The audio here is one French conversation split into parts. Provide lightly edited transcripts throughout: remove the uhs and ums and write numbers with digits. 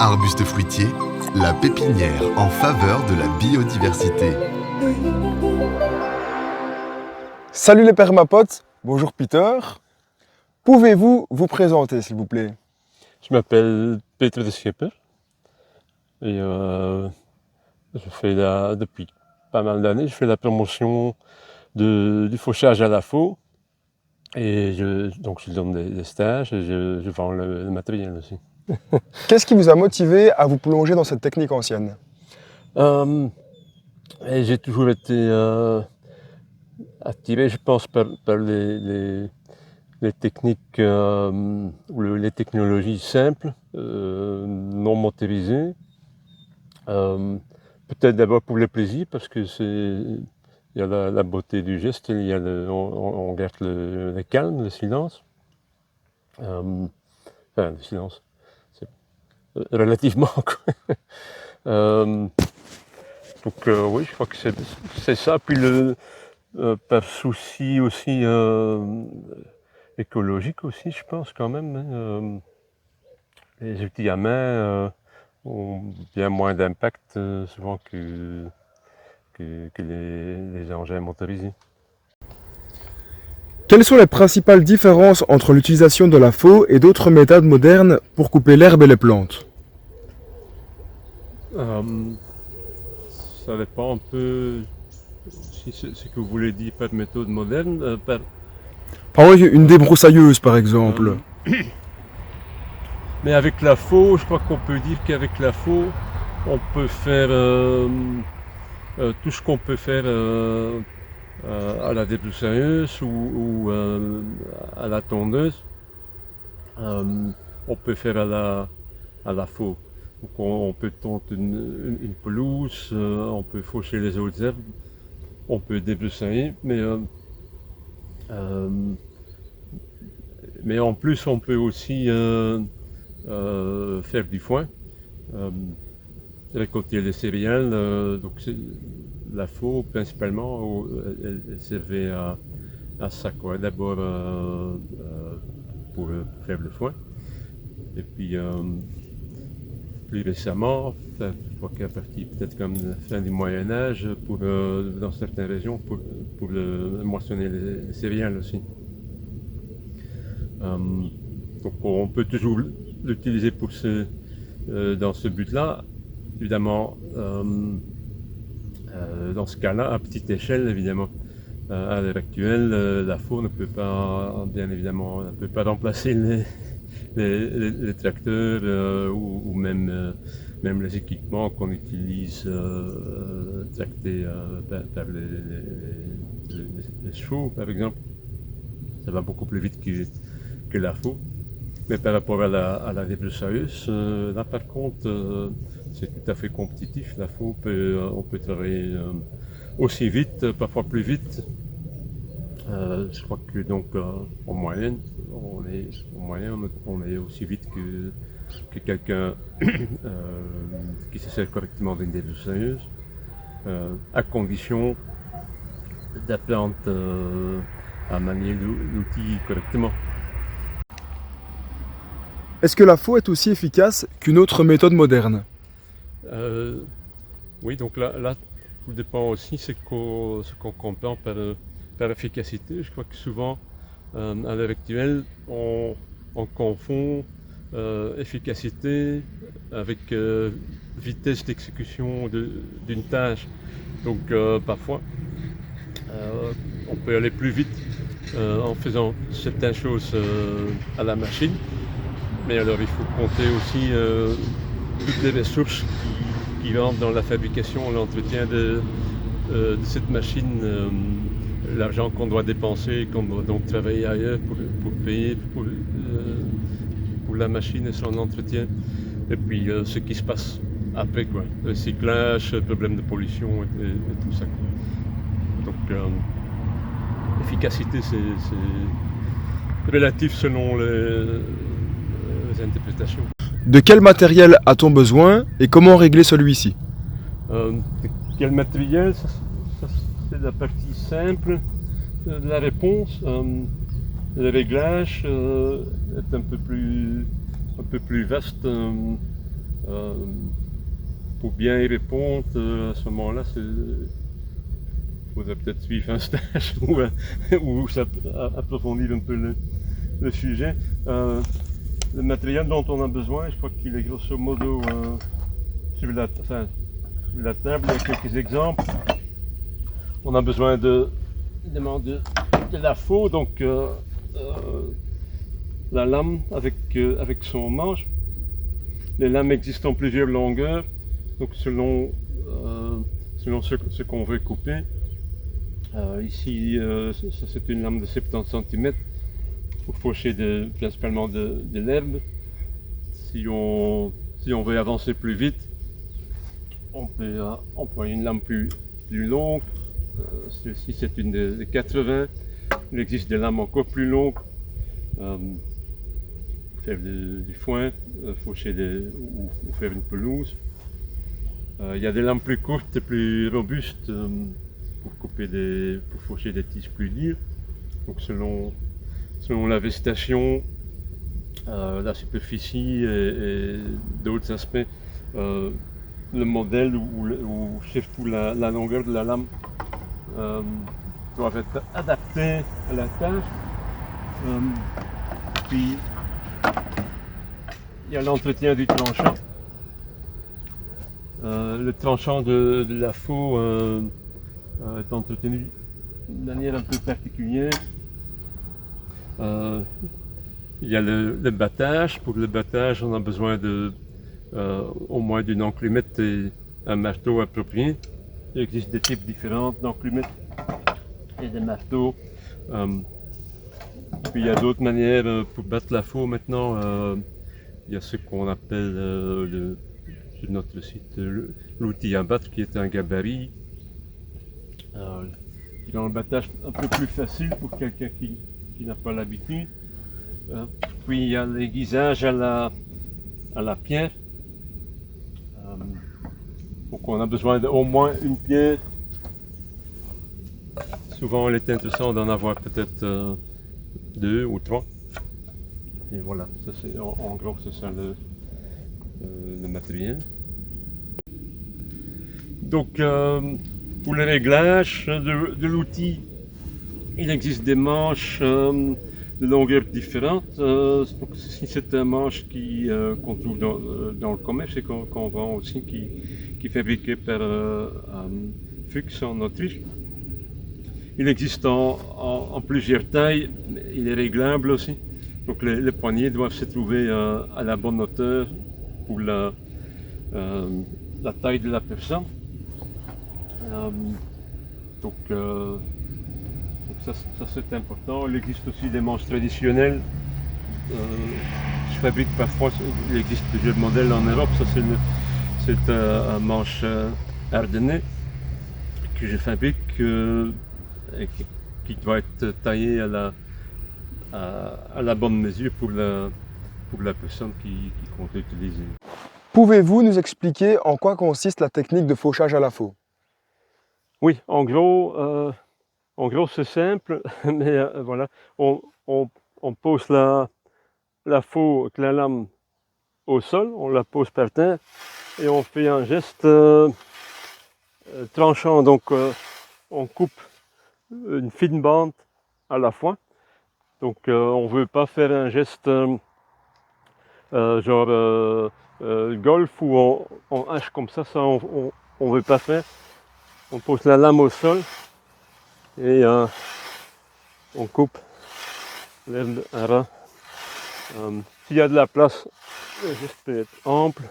Arbuste fruitier, la pépinière en faveur de la biodiversité. Salut les permapotes, bonjour Peter. Pouvez-vous vous présenter s'il vous plaît? Je m'appelle Peter de Schipper et je fais depuis pas mal d'années, je fais la promotion du fauchage à la faux et donc je donne des stages et je vends le matériel aussi. Qu'est-ce qui vous a motivé à vous plonger dans cette technique ancienne? Et j'ai toujours été attiré, je pense, par les techniques ou les technologies simples, non motorisées. Peut-être d'abord pour le plaisir, parce que il y a la beauté du geste, il y a on garde le calme, le silence. Enfin, le silence, c'est relativement. Donc oui, je crois que c'est ça. Puis par souci aussi écologique aussi, je pense quand même. Hein, les outils à main ont bien moins d'impact souvent que les engins motorisés. Quelles sont les principales différences entre l'utilisation de la faux et d'autres méthodes modernes pour couper l'herbe et les plantes? Ça dépend un peu si c'est ce que vous voulez dire par méthode moderne. Par exemple, une débroussailleuse par exemple. Mais avec la faux, je crois qu'on peut dire qu'avec la faux, on peut faire tout ce qu'on peut faire à la débroussailleuse ou à la tondeuse. On peut faire à la faux. Donc on peut tondre une pelouse, on peut faucher les autres herbes, on peut débroussailler, mais en plus on peut aussi faire du foin, récolter les céréales. Donc la faux principalement, elle servait à ça, quoi. D'abord pour faire le foin, et puis plus récemment, je crois qu'à partir peut-être comme la fin du Moyen-Âge, dans certaines régions, pour moissonner les céréales aussi. Donc on peut toujours l'utiliser dans ce but-là. Évidemment, dans ce cas-là, à petite échelle, évidemment. À l'heure actuelle, la faux ne peut pas, bien évidemment, ne peut pas remplacer les tracteurs ou même les équipements qu'on utilise tractés par les chevaux, par exemple. Ça va beaucoup plus vite que la faux. Mais par rapport à la débroussailleuse, là par contre, c'est tout à fait compétitif. La faux, on peut travailler aussi vite, parfois plus vite. Je crois que donc en moyenne, on est aussi vite que quelqu'un qui se sert correctement d'une débroussailleuse, à condition d'apprendre à manier l'outil correctement. Est-ce que la faux est aussi efficace qu'une autre méthode moderne? Oui, donc là, tout dépend aussi ce qu'on comprend par efficacité. Je crois que souvent, à l'heure actuelle, on confond efficacité avec vitesse d'exécution d'une tâche. Donc parfois, on peut aller plus vite en faisant certaines choses à la machine. Mais alors il faut compter aussi toutes les ressources qui rentrent dans la fabrication, l'entretien de cette machine, l'argent qu'on doit dépenser, qu'on doit donc travailler ailleurs pour payer pour la machine et son entretien. Et puis ce qui se passe après, quoi. Recyclage, problème de pollution et tout ça. Donc l'efficacité c'est relatif selon les interprétations. De quel matériel a-t-on besoin et comment régler celui-ci? Quel matériel? Ça, c'est la partie simple de la réponse. Le réglage est un peu plus vaste. Pour bien y répondre, à ce moment-là, il faudrait peut-être suivre un stage ou approfondir un peu le sujet. Le matériel dont on a besoin, je crois qu'il est grosso modo sur la table. Il y a quelques exemples. On a besoin de la faux, donc la lame avec son manche. Les lames existent en plusieurs longueurs, donc selon ce qu'on veut couper. Ici, c'est une lame de 70 cm pour faucher principalement de l'herbe. Si on veut avancer plus vite, on peut employer une lame plus longue. Celle-ci, c'est une de 80. Il existe des lames encore plus longues. Faire du foin, faucher ou faire une pelouse. Il y a des lames plus courtes et plus robustes pour faucher des tiges plus dures. Donc selon la végétation, la superficie et d'autres aspects, le modèle ou surtout la longueur de la lame doivent être adaptés à la tâche. Puis il y a l'entretien du tranchant. Le tranchant de la faux est entretenu d'une manière un peu particulière. Il y a le battage. Pour le battage, on a besoin au moins d'une enclumette et un marteau approprié. Il existe des types différents d'enclumettes et de marteaux. Puis il y a d'autres manières pour battre la faux maintenant. Il y a ce qu'on appelle sur notre site l'outil à battre qui est un gabarit. Qui rend le battage un peu plus facile pour quelqu'un qui n'a pas l'habitude. Puis il y a l'aiguisage à la pierre. Donc on a besoin d'au moins une pierre. Souvent il est intéressant d'en avoir peut-être 2 ou 3. Et voilà, ça c'est, en gros c'est ça le matériel. Donc pour le réglage de l'outil, il existe des manches de longueur différentes. Donc, si c'est un manche qu'on trouve dans le commerce et qu'on vend aussi, qui est fabriqué par Fuchs en Autriche. Il existe en plusieurs tailles, il est réglable aussi. Donc les poignées doivent se trouver à la bonne hauteur pour la taille de la personne. Donc ça c'est important. Il existe aussi des manches traditionnelles. Je fabrique parfois, il existe plusieurs modèles en Europe. Ça c'est un manche ardennais que je fabrique et qui doit être taillé à la bonne mesure pour la personne qui compte l'utiliser. Pouvez-vous nous expliquer en quoi consiste la technique de fauchage à la faux? Oui, en gros c'est simple, mais voilà, on pose la faux avec la lame au sol, on la pose par terre et on fait un geste tranchant, donc on coupe une fine bande à la fois. Donc on ne veut pas faire un geste genre golf où on hache comme ça on ne veut pas faire. On pose la lame au sol et on coupe l'herbe à ras. S'il y a de la place, le geste peut être ample.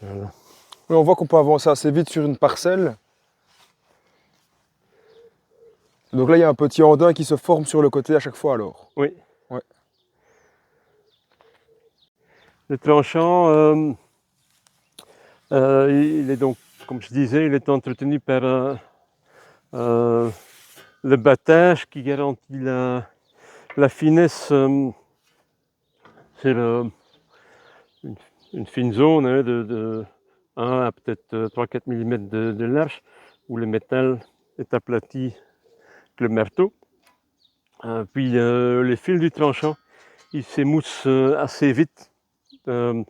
Voilà. Oui, on voit qu'on peut avancer assez vite sur une parcelle. Donc là, il y a un petit andin qui se forme sur le côté à chaque fois alors. Oui. Ouais. Le tranchant, il est donc, comme je disais, il est entretenu par Le battage qui garantit la finesse sur une fine zone hein, de 1 à peut-être 3-4 mm de large, où le métal est aplati avec le marteau. Puis les fils du tranchant, ils s'émoussent assez vite en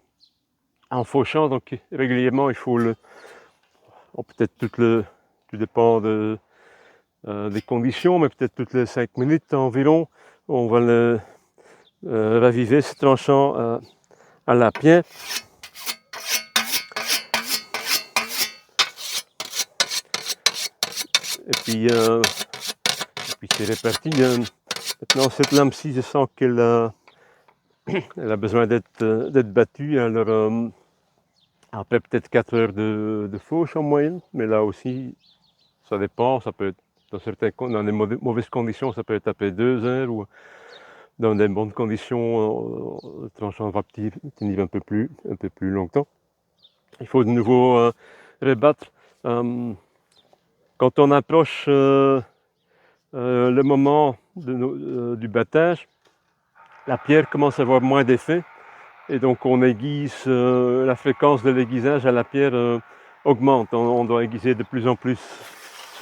fauchant, donc régulièrement il faut peut-être tout dépend des conditions, mais peut-être toutes les 5 minutes environ, on va le raviver ce tranchant à la pierre. Et puis c'est réparti. Maintenant cette lame-ci, je sens qu'elle elle a besoin d'être battue. Alors après peut-être 4 heures de fauche en moyenne, mais là aussi ça dépend, ça peut être dans des mauvaises conditions, ça peut être après 2 heures, ou dans des bonnes conditions, le tranchant va tenir un peu plus longtemps. Il faut de nouveau rebattre. Quand on approche le moment du battage, la pierre commence à avoir moins d'effet, et donc on aiguise, la fréquence de l'aiguisage à la pierre augmente. On doit aiguiser de plus en plus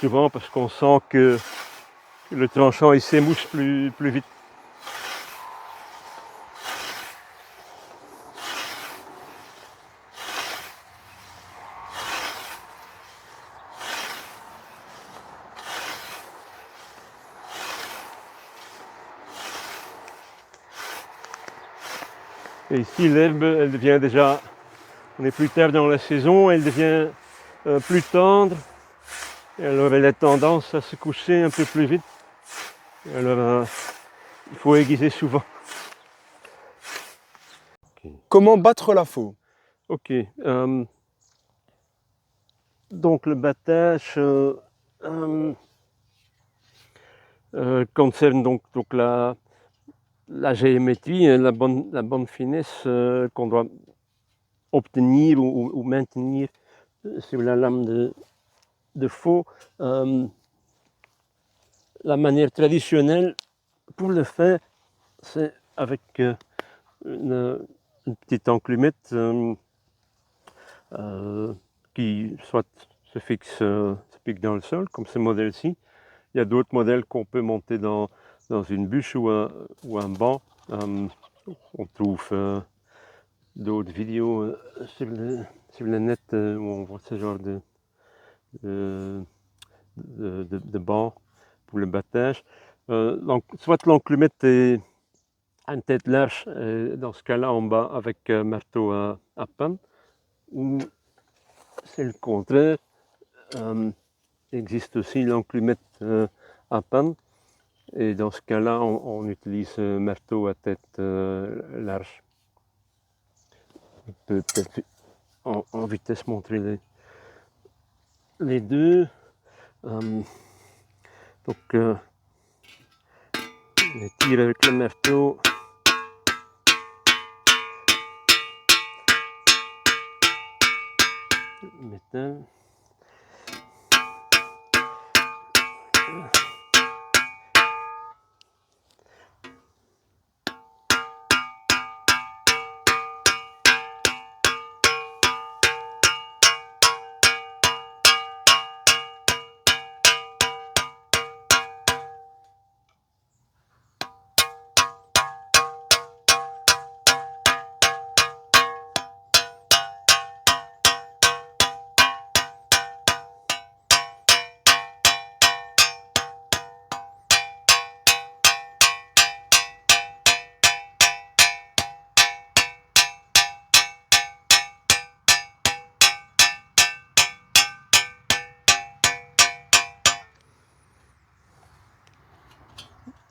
souvent parce qu'on sent que le tranchant il s'émousse plus vite. Et ici l'herbe, elle devient déjà, on est plus tard dans la saison, elle devient plus tendre, et alors elle a tendance à se coucher un peu plus vite. Et alors il faut aiguiser souvent. Comment battre la faux? Ok, donc le battage concerne donc la géométrie, la bonne finesse qu'on doit obtenir ou maintenir sur la lame de faux. La manière traditionnelle pour le faire, c'est avec une petite enclumette qui soit se fixe dans le sol, comme ce modèle-ci. Il y a d'autres modèles qu'on peut monter dans une bûche ou un banc. On trouve d'autres vidéos sur le net où on voit ce genre de banc pour le battage. Donc, soit l'enclumette est à une tête large, dans ce cas-là on bat avec marteau à panne, ou c'est le contraire. Il existe aussi l'enclumette à panne, et dans ce cas-là on utilise marteau à tête large. On peut peut-être en vitesse montrer les deux. Donc les tirs avec le marteau. Métal.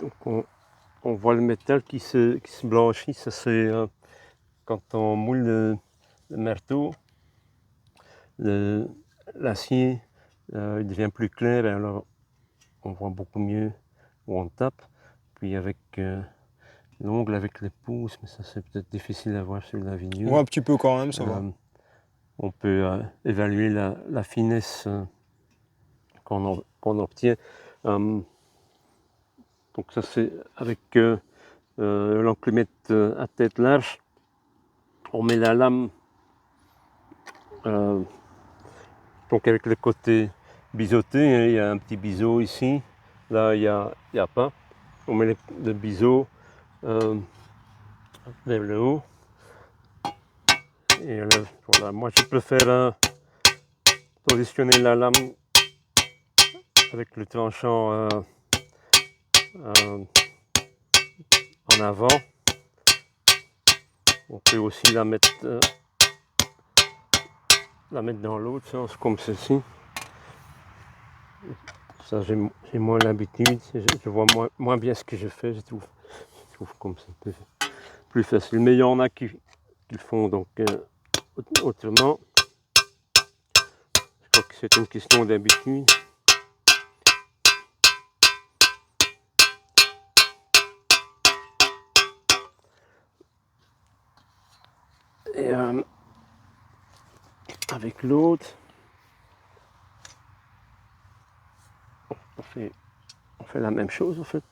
Donc on voit le métal qui se blanchit. Ça c'est quand on moule le marteau, l'acier il devient plus clair, et alors on voit beaucoup mieux où on tape. Puis avec l'ongle, avec les pouces, mais ça c'est peut-être difficile à voir sur la vidéo. Ouais, un petit peu quand même, ça va. On peut évaluer la finesse qu'on obtient. Donc ça c'est avec l'enclumette à tête large. On met la lame donc avec le côté biseauté, hein, il y a un petit biseau ici, là il y a pas. On met le biseau vers le haut. Et voilà, moi je préfère positionner la lame avec le tranchant en avant. On peut aussi la mettre dans l'autre sens comme ceci. Ça j'ai moins l'habitude, je vois moins bien ce que je fais, je trouve comme ça plus facile. Mais il y en a qui le font donc autrement. Je crois que c'est une question d'habitude. Et avec l'autre, on fait la même chose en fait.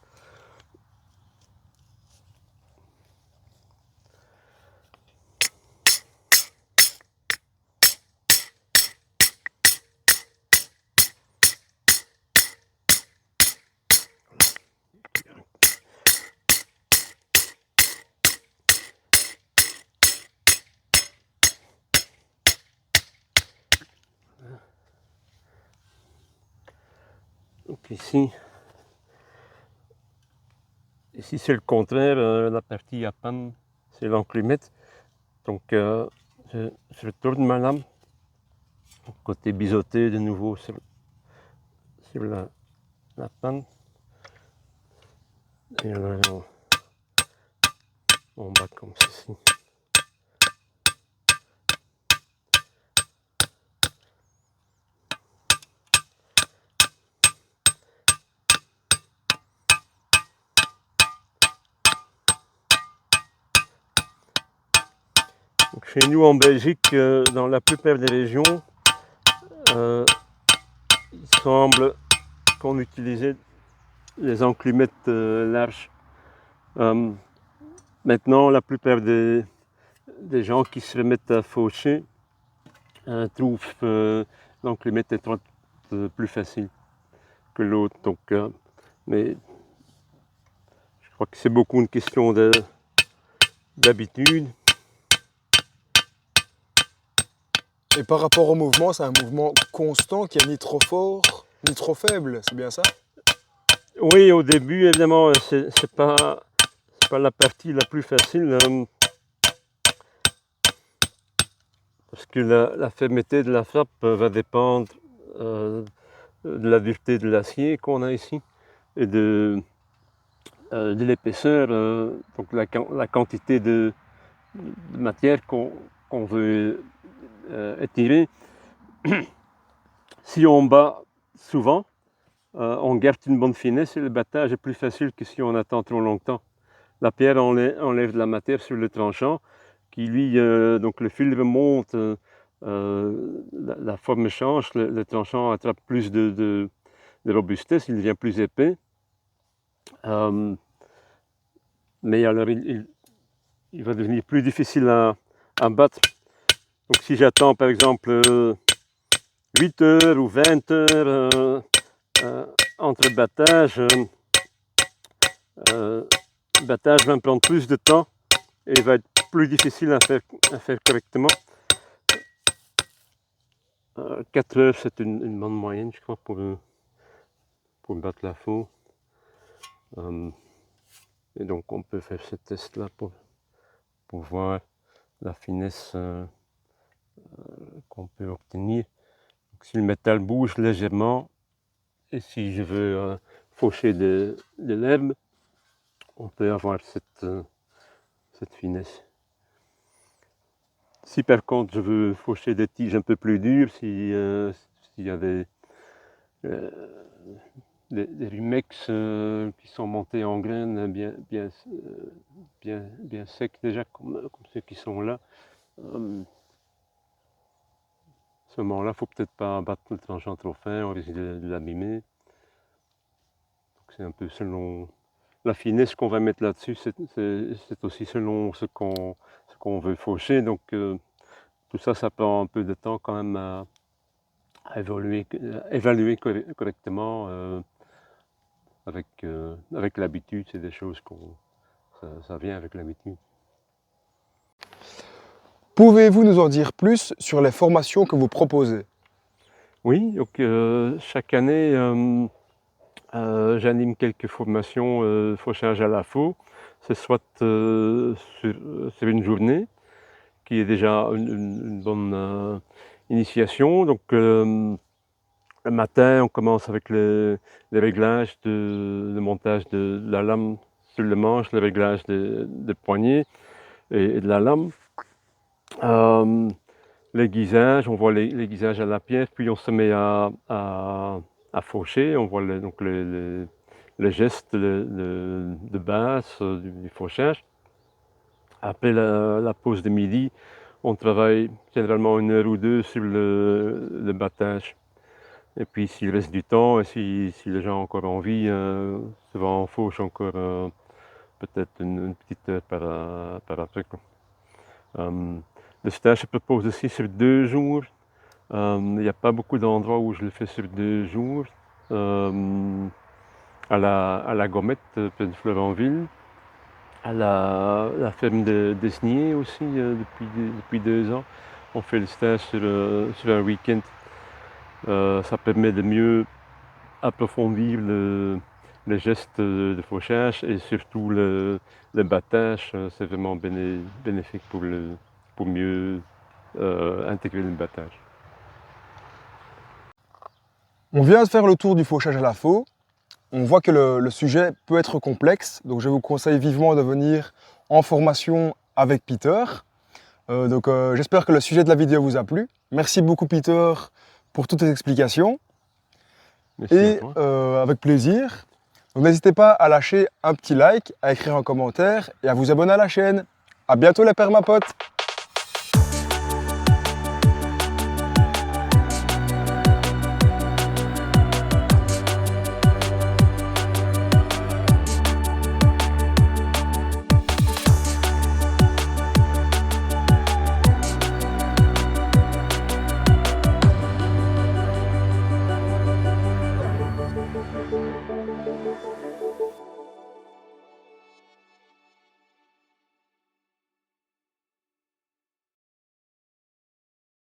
Donc ici c'est le contraire, la partie à panne, c'est l'enclumette. Donc je tourne ma lame, côté biseauté de nouveau sur la panne. Et alors on bat comme ceci. Donc chez nous en Belgique, dans la plupart des régions, il semble qu'on utilisait les enclumettes larges. Maintenant, la plupart des gens qui se remettent à faucher trouvent l'enclumette étroite plus facile que l'autre. Donc, mais je crois que c'est beaucoup une question d'habitude. Et par rapport au mouvement, c'est un mouvement constant qui est ni trop fort, ni trop faible, c'est bien ça? Oui, au début, évidemment, c'est pas la partie la plus facile, parce que la fermeté de la frappe va dépendre de la dureté de l'acier qu'on a ici et de l'épaisseur, donc la quantité de matière qu'on veut étirer. Si on bat souvent, on garde une bonne finesse et le battage est plus facile que si on attend trop longtemps. La pierre enlève de la matière sur le tranchant qui lui, donc le fil remonte, la forme change, le tranchant attrape plus de robustesse, il devient plus épais. Mais alors il va devenir plus difficile à battre. Donc si j'attends par exemple 8 heures ou 20 heures entre battage, le battage va me prendre plus de temps et va être plus difficile à faire correctement. 4 heures c'est une bonne moyenne je crois pour battre la faux. Et donc on peut faire ce test là pour voir la finesse qu'on peut obtenir. Donc, si le métal bouge légèrement et si je veux faucher de l'herbe, on peut avoir cette finesse. Si par contre je veux faucher des tiges un peu plus dures, s'il y a des rumex qui sont montés en graines bien secs déjà comme ceux qui sont là, ce moment-là, il ne faut peut-être pas battre le tranchant trop fin, on risque de l'abîmer. Donc c'est un peu selon la finesse qu'on va mettre là-dessus, c'est aussi selon ce qu'on veut faucher. Donc tout ça, ça prend un peu de temps quand même à évaluer correctement avec l'habitude. C'est des choses ça vient avec l'habitude. Pouvez-vous nous en dire plus sur les formations que vous proposez? Oui, donc chaque année, j'anime quelques formations fauchage à la faux. C'est soit sur une journée, qui est déjà une bonne initiation. Donc le matin, on commence avec les réglages le montage de la lame sur le manche, le réglage des poignets et de la lame. L'aiguisage, on voit l'aiguisage à la pierre, puis on se met à faucher, on voit donc les gestes de base du fauchage. Après la pause de midi, on travaille généralement 1 heure ou 2 sur le battage. Et puis s'il reste du temps, et si les gens ont encore envie, souvent on fauche encore peut-être une petite heure par après. Le stage se propose aussi sur 2 jours. Il n'y a pas beaucoup d'endroits où je le fais sur 2 jours. À la Gommette, près de Fleuranville. À la ferme de Desnier aussi, depuis 2 ans. On fait le stage sur un week-end. Ça permet de mieux approfondir les gestes de fauchage et surtout le battage. C'est vraiment bénéfique pour mieux intégrer le battage. On vient de faire le tour du fauchage à la faux. On voit que le sujet peut être complexe, donc je vous conseille vivement de venir en formation avec Peter. J'espère que le sujet de la vidéo vous a plu. Merci beaucoup Peter pour toutes tes explications. Merci Et à toi. avec plaisir. Donc n'hésitez pas à lâcher un petit like, à écrire un commentaire et à vous abonner à la chaîne. À bientôt les permapotes!